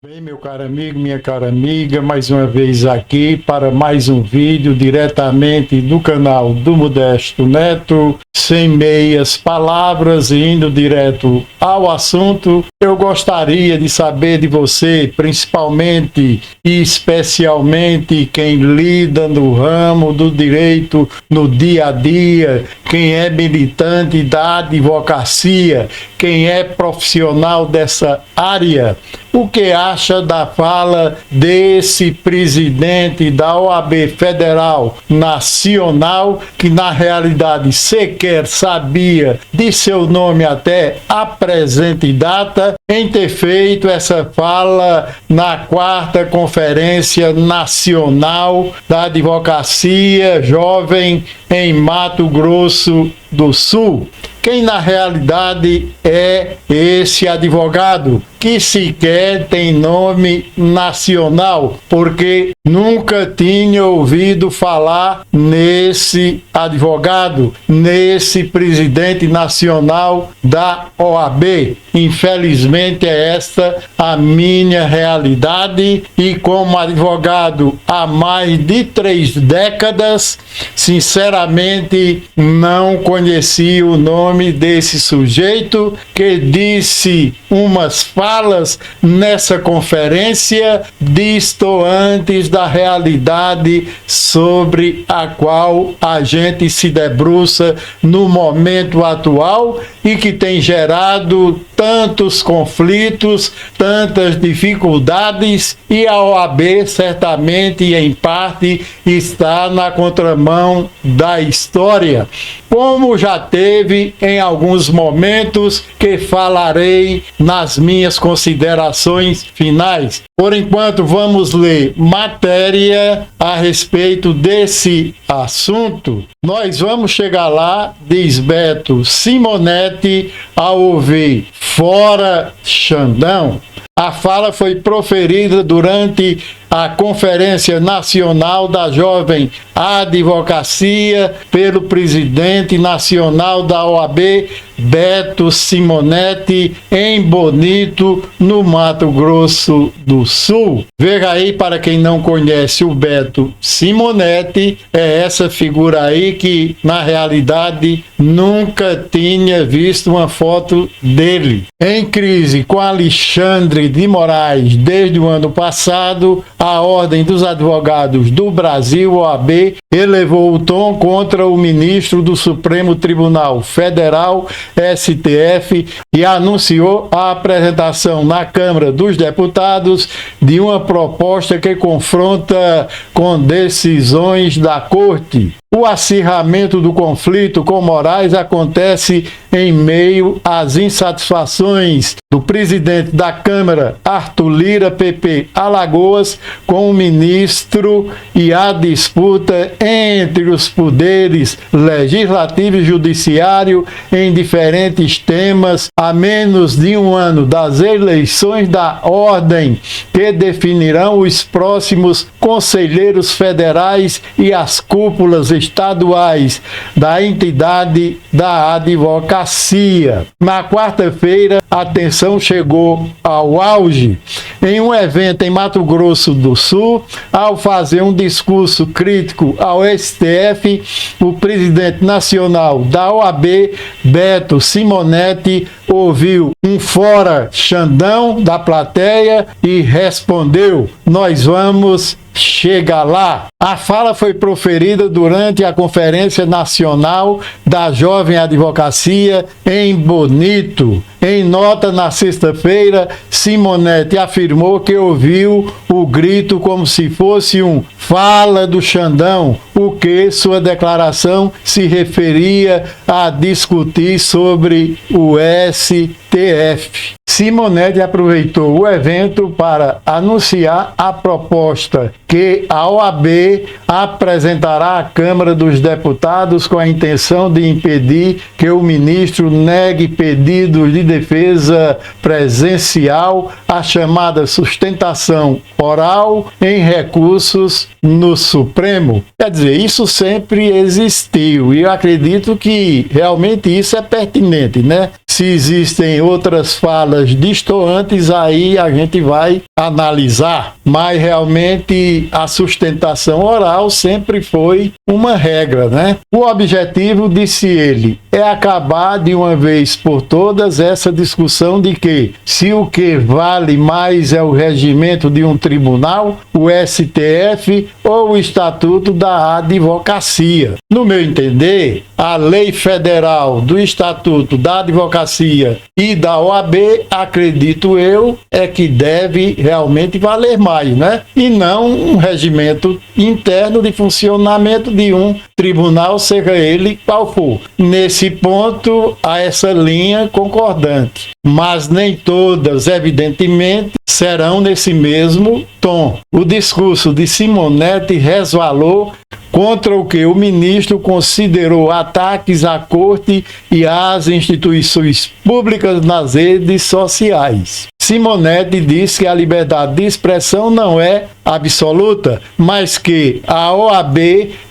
Bem, meu caro amigo, minha cara amiga, mais uma vez aqui para mais um vídeo diretamente do canal do Modesto Neto, sem meias palavras e indo direto ao assunto. Eu gostaria de saber de você, principalmente e especialmente quem lida no ramo do direito no dia a dia, quem é militante da advocacia, quem é profissional dessa área, o que acha da fala desse presidente da OAB Federal Nacional, que na realidade sequer sabia de seu nome até a presente data, em ter feito essa fala na 4ª Conferência Nacional da Advocacia Jovem em Mato Grosso do Sul. Quem na realidade é esse advogado, que sequer tem nome nacional, porque nunca tinha ouvido falar nesse advogado, nesse presidente nacional da OAB. Infelizmente é esta a minha realidade, e como advogado há mais de 3 décadas, sinceramente não conheci o nome desse sujeito que disse umas falas nessa conferência distantes da realidade sobre a qual a gente se debruça no momento atual e que tem gerado tantos conflitos, tantas dificuldades, e a OAB certamente em parte está na contramão da história, como já teve em alguns momentos que falarei nas minhas considerações finais. Por enquanto, vamos ler matéria a respeito desse assunto. Nós vamos chegar lá, diz Beto Simonetti, ao ouvir "Fora Xandão". A fala foi proferida durante a Conferência Nacional da Jovem Advocacia pelo presidente nacional da OAB, Beto Simonetti, em Bonito, no Mato Grosso do Sul. Veja aí, para quem não conhece o Beto Simonetti, é essa figura aí que, na realidade, nunca tinha visto uma foto dele. Em crise com Alexandre de Moraes desde o ano passado, a Ordem dos Advogados do Brasil, OAB, elevou o tom contra o ministro do Supremo Tribunal Federal, STF, e anunciou a apresentação na Câmara dos Deputados de uma proposta que confronta com decisões da Corte. O acirramento do conflito com Moraes acontece em meio às insatisfações do presidente da Câmara, Arthur Lira, PP Alagoas, com o ministro, e a disputa entre os poderes legislativo e judiciário em diferentes temas, a menos de um ano das eleições da Ordem, que definirão os próximos conselheiros federais e as cúpulas estaduais da entidade da advocacia. Na quarta-feira, a tensão chegou ao auge em um evento em Mato Grosso do Sul. Ao fazer um discurso crítico ao STF, o presidente nacional da OAB, Beto Simonetti, ouviu um "fora Xandão" da plateia e respondeu: "Nós vamos chegar lá". A fala foi proferida durante a Conferência Nacional da Jovem Advocacia em Bonito. Em nota, na sexta-feira, Simonetti afirmou que ouviu o grito como se fosse um "fala do Xandão", o que sua declaração se referia a discutir sobre o STF. Simonetti aproveitou o evento para anunciar a proposta que a OAB apresentará à Câmara dos Deputados com a intenção de impedir que o ministro negue pedidos de defesa presencial, a chamada sustentação oral, em recursos no Supremo. Quer dizer, isso sempre existiu e eu acredito que realmente isso é pertinente, né? Se existem outras falas falas destoantes, aí a gente vai analisar, mas realmente a sustentação oral sempre foi uma regra, né? O objetivo, disse ele, é acabar de uma vez por todas essa discussão de que se o que vale mais é o regimento de um tribunal, o STF ou o Estatuto da Advocacia. No meu entender, a lei federal do Estatuto da Advocacia e da OAB, acredito eu, é que deve realmente valer mais, né? E não um regimento interno de funcionamento de um tribunal, seja ele qual for. Nesse ponto, há essa linha concordante, mas nem todas, evidentemente, serão nesse mesmo tom. O discurso de Simonetti resvalou contra o que o ministro considerou ataques à corte e às instituições públicas nas redes sociais. Simonetti disse que a liberdade de expressão não é absoluta, mas que a OAB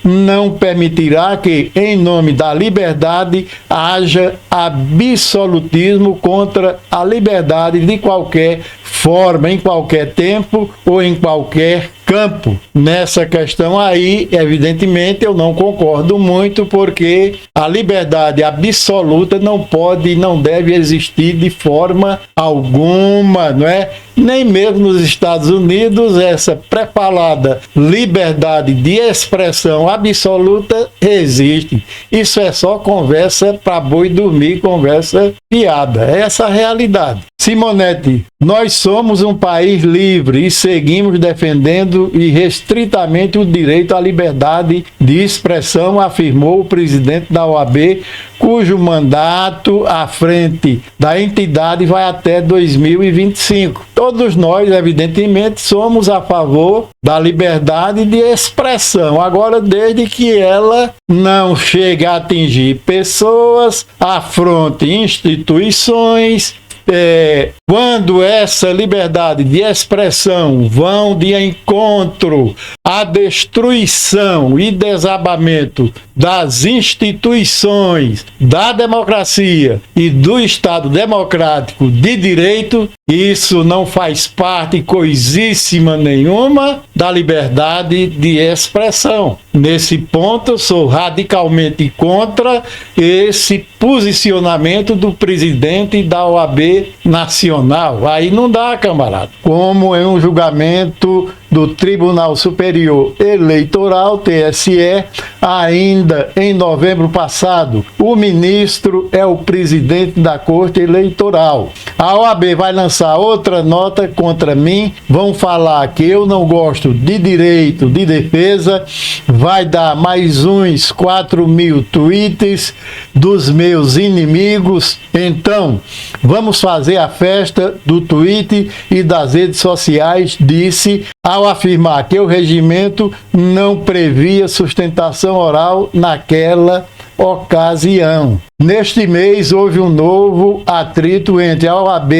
não permitirá que, em nome da liberdade, haja absolutismo contra a liberdade de qualquer forma, em qualquer tempo ou em qualquer campo. Nessa questão aí, evidentemente, eu não concordo muito, porque a liberdade absoluta não pode e não deve existir de forma alguma, não é? Nem mesmo nos Estados Unidos essa pré-falada liberdade de expressão absoluta existe. Isso é só conversa para boi dormir, conversa fiada. É essa a realidade. Simonetti, nós somos um país livre e seguimos defendendo irrestritamente o direito à liberdade de expressão, afirmou o presidente da OAB, cujo mandato à frente da entidade vai até 2025. Todos nós, evidentemente, somos a favor da liberdade de expressão, agora desde que ela não chegue a atingir pessoas, afronte instituições. Quando essa liberdade de expressão vão de encontro à destruição e desabamento das instituições, da democracia e do Estado democrático de direito, isso não faz parte coisíssima nenhuma da liberdade de expressão. Nesse ponto, eu sou radicalmente contra esse posicionamento do presidente da OAB Nacional. Aí não dá, camarada. Como em um julgamento do Tribunal Superior Eleitoral, TSE, ainda em novembro passado, o ministro é o presidente da Corte Eleitoral. A OAB vai lançar outra nota contra mim, vão falar que eu não gosto de direito de defesa, vai dar mais uns 4.000 tweets dos meus inimigos. Então, vamos fazer a festa do tweet e das redes sociais, disse, ao afirmar que o regimento não previa sustentação oral naquela ocasião. Neste mês, houve um novo atrito entre a OAB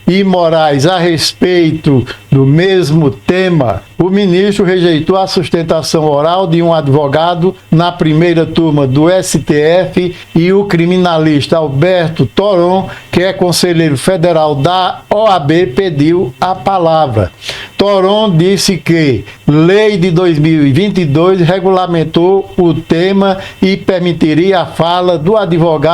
e Moraes a respeito do mesmo tema. O ministro rejeitou a sustentação oral de um advogado na primeira turma do STF e o criminalista Alberto Toron, que é conselheiro federal da OAB, pediu a palavra. Toron disse que lei de 2022 regulamentou o tema e permitiria a fala do advogado.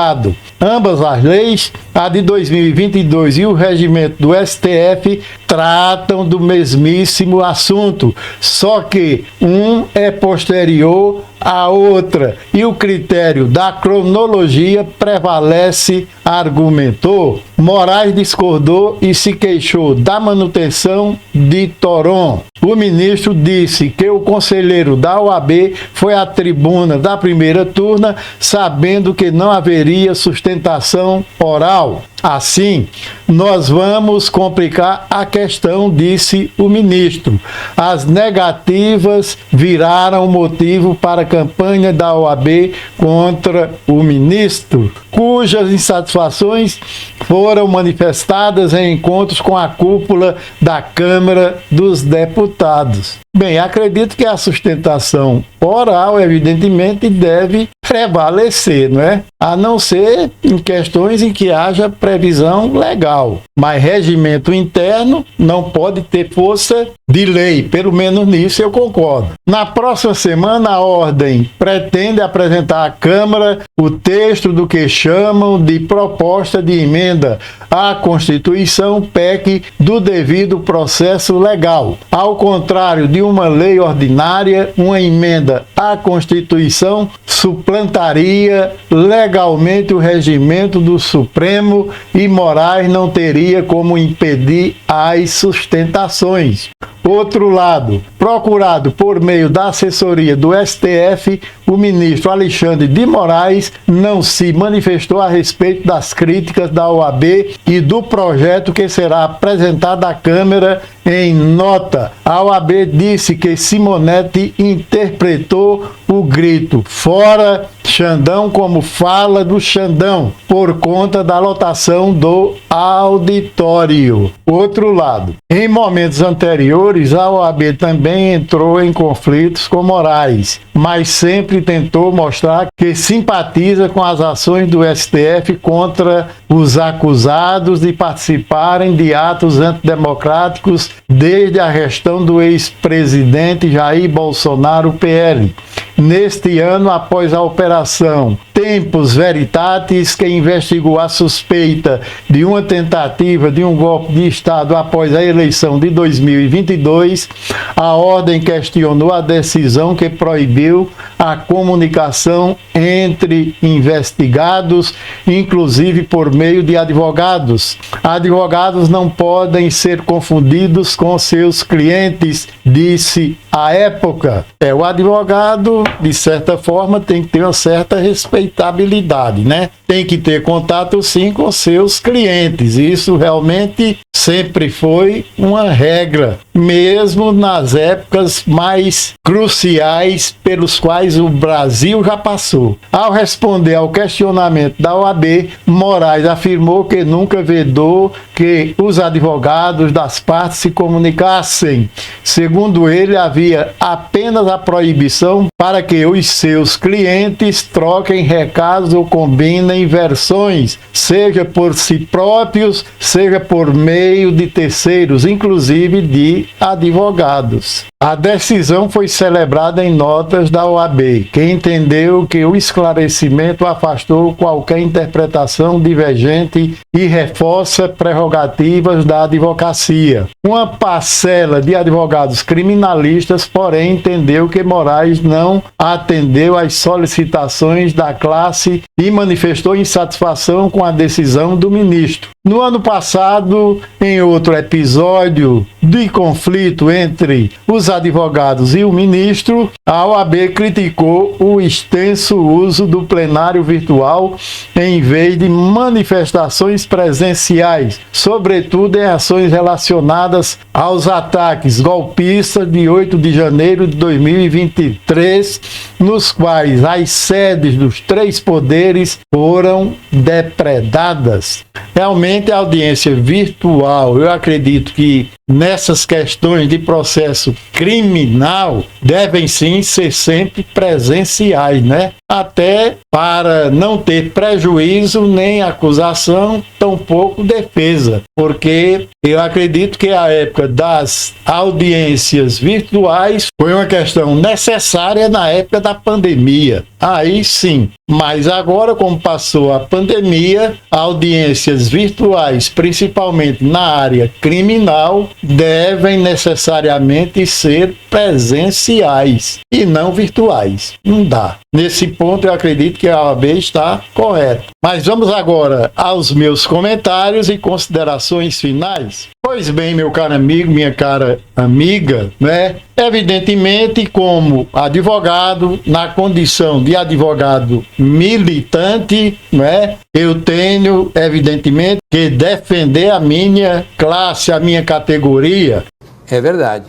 Ambas as leis, a de 2022 e o regimento do STF, tratam do mesmíssimo assunto, só que um é posterior à outra e o critério da cronologia prevalece, argumentou. Moraes discordou e se queixou da manutenção de Toron. O ministro disse que o conselheiro da OAB foi à tribuna da primeira turma sabendo que não haveria sustentação oral. Assim, nós vamos complicar a questão, disse o ministro. As negativas viraram motivo para a campanha da OAB contra o ministro, cujas insatisfações foram manifestadas em encontros com a cúpula da Câmara dos Deputados. Bem, acredito que a sustentação oral, evidentemente, deve prevalecer, não é? A não ser em questões em que haja previsão legal. Mas regimento interno não pode ter força de lei, pelo menos nisso eu concordo. Na próxima semana, a Ordem pretende apresentar à Câmara o texto do que chamam de proposta de emenda à Constituição, PEC, do devido processo legal. Ao contrário de uma lei ordinária, uma emenda à Constituição suplantaria legalmente o regimento do Supremo e Moraes não teria como impedir as sustentações. Outro lado, procurado por meio da assessoria do STF, o ministro Alexandre de Moraes não se manifestou a respeito das críticas da OAB e do projeto que será apresentado à Câmara. Em nota, a OAB disse que Simonetti interpretou o grito "Fora Xandão" como fala do Xandão, por conta da lotação do auditório. Outro lado, em momentos anteriores, a OAB também entrou em conflitos com Moraes, mas sempre tentou mostrar que simpatiza com as ações do STF contra os acusados de participarem de atos antidemocráticos desde a gestão do ex-presidente Jair Bolsonaro, PL. Neste ano, após a operação Tempus Veritatis, que investigou a suspeita de uma tentativa de um golpe de Estado após a eleição de 2022, a Ordem questionou a decisão que proibiu a comunicação entre investigados, inclusive por meio de advogados. Advogados não podem ser confundidos com seus clientes, disse à época. O advogado, de certa forma, tem que ter uma certa respeitabilidade, né? Tem que ter contato, sim, com seus clientes. Isso realmente sempre foi uma regra, mesmo nas épocas mais cruciais pelos quais o Brasil já passou. Ao responder ao questionamento da OAB, Moraes afirmou que nunca vedou que os advogados das partes se comunicassem. Segundo ele, havia apenas a proibição para que os seus clientes troquem recados ou combinem versões, seja por si próprios, seja por meio de terceiros, inclusive de advogados. A decisão foi celebrada em notas da OAB, que entendeu que o esclarecimento afastou qualquer interpretação divergente e reforça prerrogativas da advocacia. Uma parcela de advogados criminalistas, porém, entendeu que Moraes não atendeu às solicitações da classe e manifestou insatisfação com a decisão do ministro. No ano passado, em outro episódio de conflito entre os advogados e o ministro, a OAB criticou o extenso uso do plenário virtual em vez de manifestações presenciais, sobretudo em ações relacionadas aos ataques golpistas de 8 de janeiro de 2023, nos quais as sedes dos três poderes foram depredadas. Realmente, a audiência virtual, eu acredito que nessas questões de processo criminal devem sim ser sempre presenciais, né? Até para não ter prejuízo nem acusação, tampouco defesa, porque eu acredito que a época das audiências virtuais foi uma questão necessária na época da pandemia. Aí sim, mas agora, como passou a pandemia, audiências virtuais, principalmente na área criminal, devem necessariamente ser presenciais e não virtuais. Não dá. Nesse ponto, eu acredito que a OAB está correta. Mas vamos agora aos meus comentários e considerações finais. Pois bem, meu caro amigo, minha cara amiga, né? Evidentemente, como advogado, na condição de advogado militante, né? Eu tenho, evidentemente, que defender a minha classe, a minha categoria. É verdade.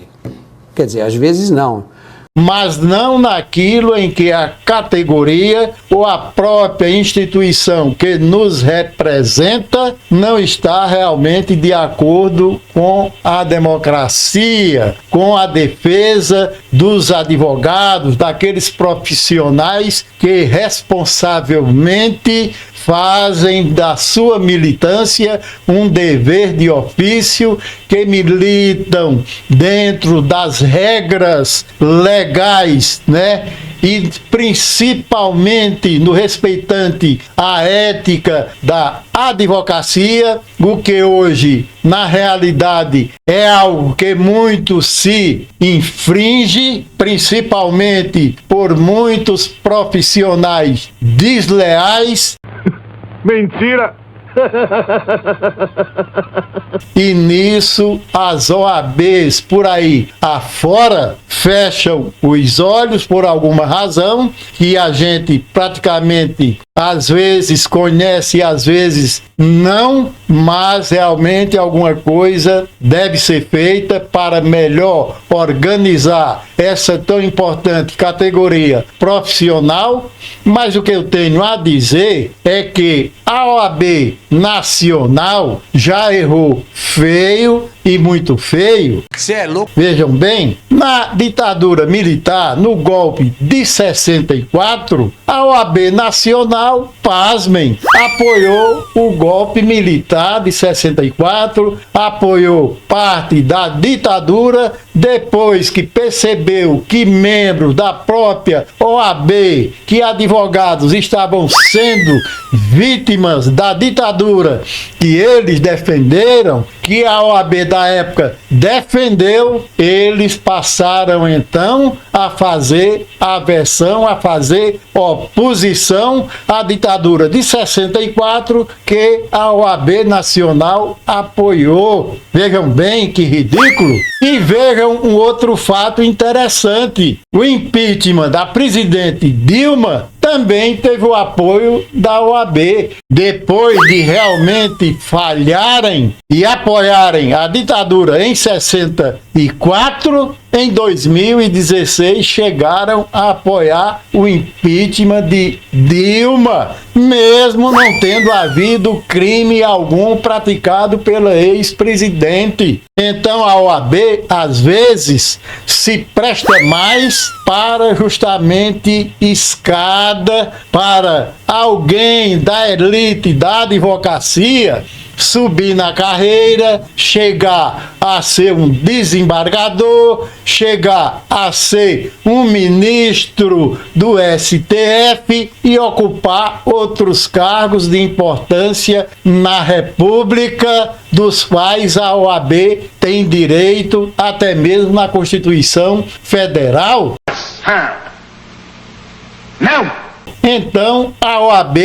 Quer dizer, às vezes não. mas não naquilo em que a categoria ou a própria instituição que nos representa não está realmente de acordo com a democracia, com a defesa dos advogados, daqueles profissionais que responsavelmente fazem da sua militância um dever de ofício, que militam dentro das regras legais, né? E principalmente no respeitante à ética da advocacia, o que hoje, na realidade, é algo que muito se infringe, principalmente por muitos profissionais desleais. Mentira! E nisso as OABs por aí afora fecham os olhos por alguma razão que a gente praticamente às vezes conhece e às vezes não, mas realmente alguma coisa deve ser feita para melhor organizar essa tão importante categoria profissional. Mas o que eu tenho a dizer é que a OAB Nacional já errou feio e muito feio. Você é louco? Vejam bem, na ditadura militar, no golpe de 64, a OAB Nacional, pasmem, apoiou o golpe militar de 64, apoiou parte da ditadura, depois que percebeu que membros da própria OAB, que advogados estavam sendo vítimas da ditadura que eles defenderam, que a OAB da época defendeu, eles passaram então a fazer aversão, a fazer oposição à ditadura de 64 que a OAB Nacional apoiou. Vejam bem que ridículo. E vejam um outro fato interessante. O impeachment da presidente Dilma também teve o apoio da OAB. Depois de realmente falharem e apoiarem a ditadura em 64, em 2016 chegaram a apoiar o impeachment de Dilma, mesmo não tendo havido crime algum praticado pela ex-presidente. Então a OAB, às vezes, se presta mais para justamente escada para alguém da elite da advocacia subir na carreira, chegar a ser um desembargador, chegar a ser um ministro do STF e ocupar outros cargos de importância na República, dos quais a OAB tem direito, até mesmo na Constituição Federal. Não! Então, a OAB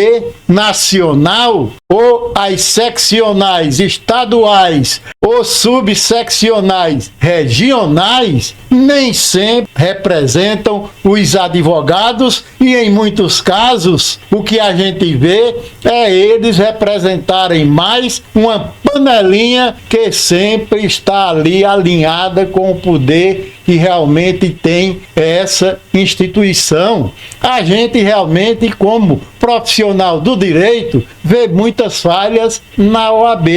Nacional ou as seccionais estaduais ou subseccionais regionais nem sempre representam os advogados e, em muitos casos, o que a gente vê é eles representarem mais uma panelinha que sempre está ali alinhada com o poder que realmente tem essa instituição. A gente realmente, como profissional do direito, vê muitas falhas na OAB.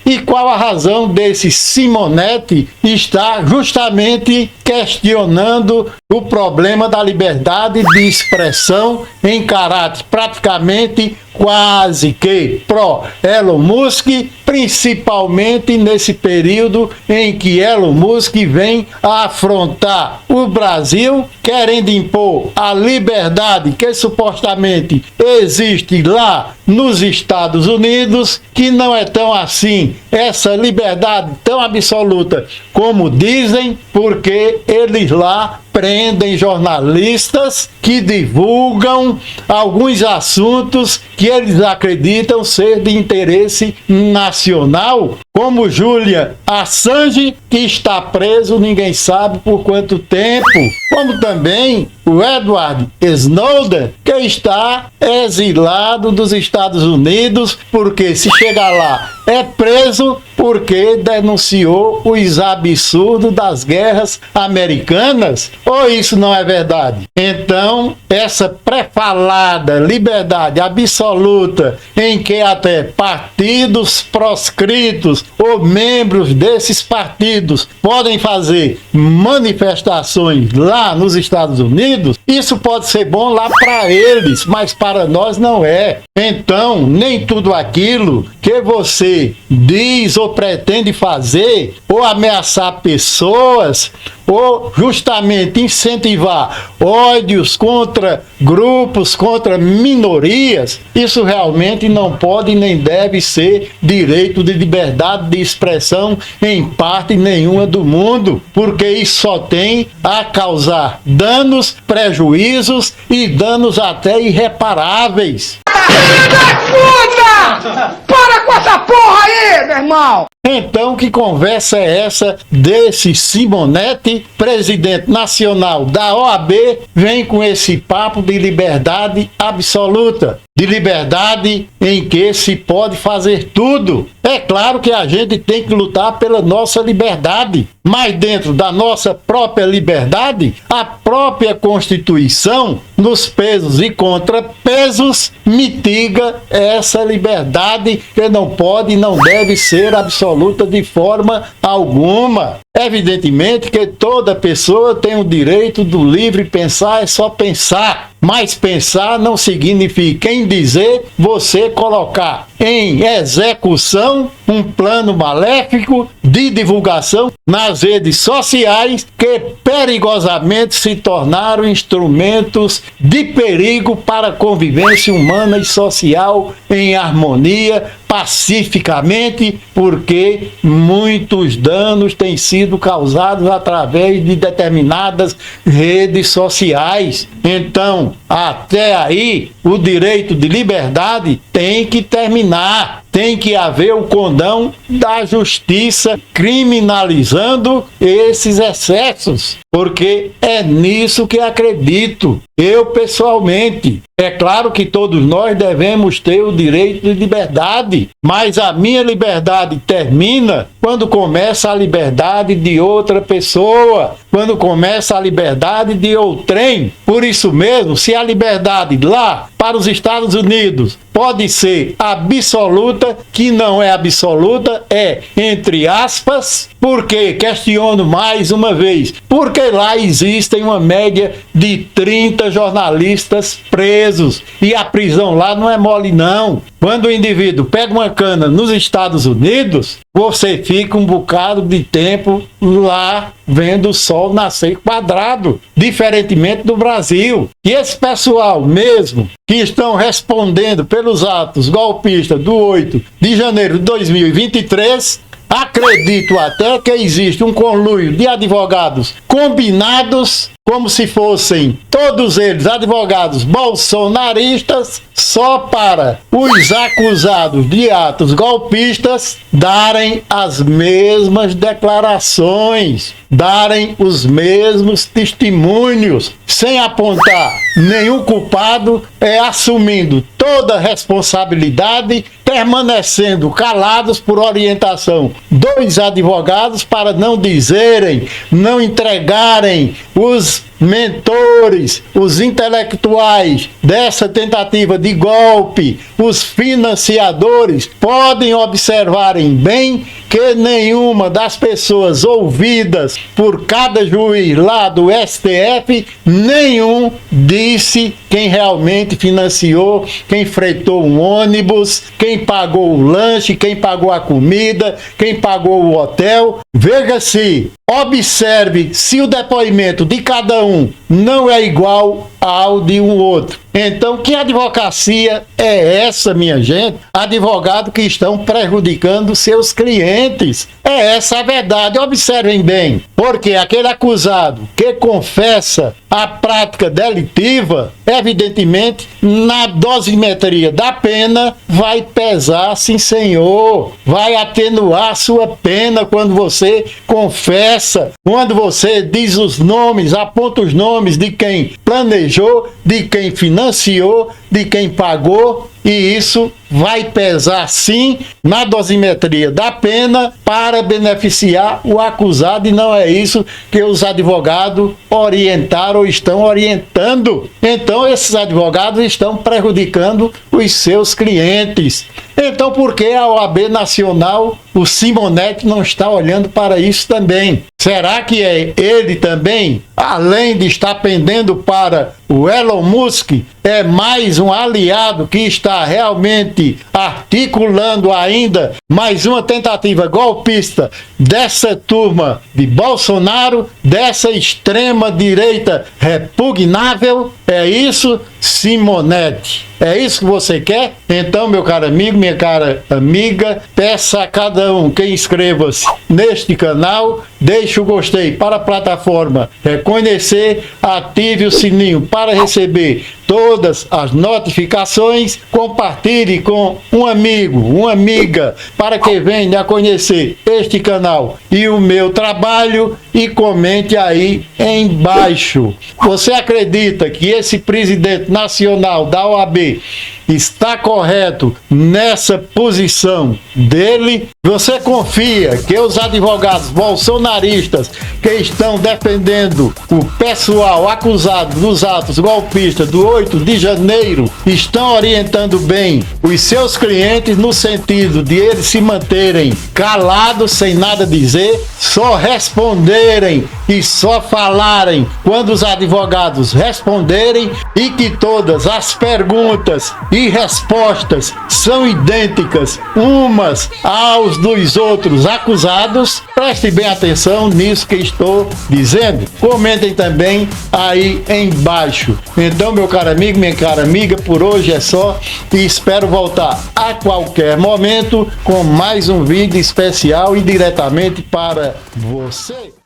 E qual a razão desse Simonetti estar justamente questionando o problema da liberdade de expressão em caráter praticamente quase que pró-Elon Musk, principalmente nesse período em que Elon Musk vem a afrontar o Brasil, querendo impor a liberdade que supostamente existe lá nos Estados Unidos, que não é tão assim, essa liberdade tão absoluta como dizem, porque eles lá prendem jornalistas que divulgam alguns assuntos que eles acreditam ser de interesse nacional, como Julian Assange, que está preso, ninguém sabe por quanto tempo, como também o Edward Snowden, que está exilado dos Estados Unidos, porque se chegar lá é preso porque denunciou os absurdos das guerras americanas? Ou isso não é verdade? Então, essa pré-falada liberdade absoluta, em que até partidos proscritos ou membros desses partidos podem fazer manifestações lá nos Estados Unidos, isso pode ser bom lá para eles, mas para nós não é. Então, nem tudo aquilo que você diz ou pretende fazer, ou ameaçar pessoas, ou justamente incentivar ódios contra grupos, contra minorias, isso realmente não pode nem deve ser direito de liberdade de expressão em parte nenhuma do mundo, porque isso só tem a causar danos, prejuízos e danos até irreparáveis. Filho da puta! Para com essa porra aí, meu irmão! Então, que conversa é essa desse Simonetti, presidente nacional da OAB, vem com esse papo de liberdade absoluta, de liberdade em que se pode fazer tudo. É claro que a gente tem que lutar pela nossa liberdade, mas dentro da nossa própria liberdade, a própria Constituição, nos pesos e contrapesos, mitiga essa liberdade que não pode e não deve ser absoluta de forma alguma. Evidentemente que toda pessoa tem o direito do livre pensar, é só pensar. Mas pensar não significa em dizer você colocar em execução um plano maléfico de divulgação nas redes sociais que perigosamente se tornaram instrumentos de perigo para a convivência humana e social em harmonia, pacificamente, porque muitos danos têm sido causados através de determinadas redes sociais. Então, até aí, o direito de liberdade tem que terminar. Tem que haver o condão da justiça criminalizando esses excessos, porque é nisso que acredito. Eu, pessoalmente, é claro que todos nós devemos ter o direito de liberdade, mas a minha liberdade termina quando começa a liberdade de outra pessoa, quando começa a liberdade de outrem. Por isso mesmo, se a liberdade lá para os Estados Unidos pode ser absoluta, que não é absoluta, é entre aspas, porque questiono mais uma vez, porque lá existem uma média de 30 jornalistas presos, e a prisão lá não é mole não. Quando o indivíduo pega uma cana nos Estados Unidos, você fica um bocado de tempo lá vendo o sol nascer quadrado, diferentemente do Brasil. E esse pessoal mesmo que estão respondendo pelos atos golpistas do 8 de janeiro de 2023, acredito até que existe um conluio de advogados combinados, como se fossem todos eles advogados bolsonaristas, só para os acusados de atos golpistas darem as mesmas declarações, darem os mesmos testemunhos, sem apontar nenhum culpado, assumindo toda a responsabilidade, permanecendo calados por orientação dos advogados para não dizerem, não entregarem os mentores, os intelectuais dessa tentativa de golpe, os financiadores, podem observarem bem que nenhuma das pessoas ouvidas por cada juiz lá do STF, nenhum disse quem realmente financiou, quem fretou um ônibus, quem pagou o lanche, quem pagou a comida, quem pagou o hotel. Veja-se, observe se o depoimento de cada um não é igual ao de um outro. Então, que advocacia é essa, minha gente? Advogado que estão prejudicando seus clientes. É essa a verdade. Observem bem, porque aquele acusado que confessa a prática delitiva, evidentemente, na dosimetria da pena, vai pesar, sim senhor, vai atenuar a sua pena quando você confessa, quando você diz os nomes, aponta os nomes de quem planejou, de quem financiou, de quem pagou, e isso vai pesar sim na dosimetria da pena para beneficiar o acusado, e não é isso que os advogados orientaram ou estão orientando. Então esses advogados estão prejudicando os seus clientes. Então por que a OAB Nacional, o Simonetti, não está olhando para isso também? Será que é ele também, além de estar pendendo para o Elon Musk, é mais um aliado que está realmente articulando ainda mais uma tentativa golpista dessa turma de Bolsonaro, dessa extrema direita repugnável? É isso, Simonetti? É isso que você quer? Então, meu caro amigo, minha cara amiga, peça a cada um que inscreva-se neste canal, deixe o gostei para a plataforma reconhecer, ative o sininho para receber todas as notificações, compartilhe com um amigo, uma amiga, para que venha a conhecer este canal e o meu trabalho, e comente aí embaixo. Você acredita que esse presidente nacional da OAB está correto nessa posição dele? Você confia que os advogados bolsonaristas que estão defendendo o pessoal acusado dos atos golpistas do 8 de janeiro estão orientando bem os seus clientes no sentido de eles se manterem calados, sem nada dizer, só responderem e só falarem quando os advogados responderem, e que todas as perguntas e respostas são idênticas umas aos dos outros acusados? Preste bem atenção nisso que estou dizendo. Comentem também aí embaixo. Então, meu caro amigo, minha cara amiga, por hoje é só, e espero voltar a qualquer momento com mais um vídeo especial e diretamente para você.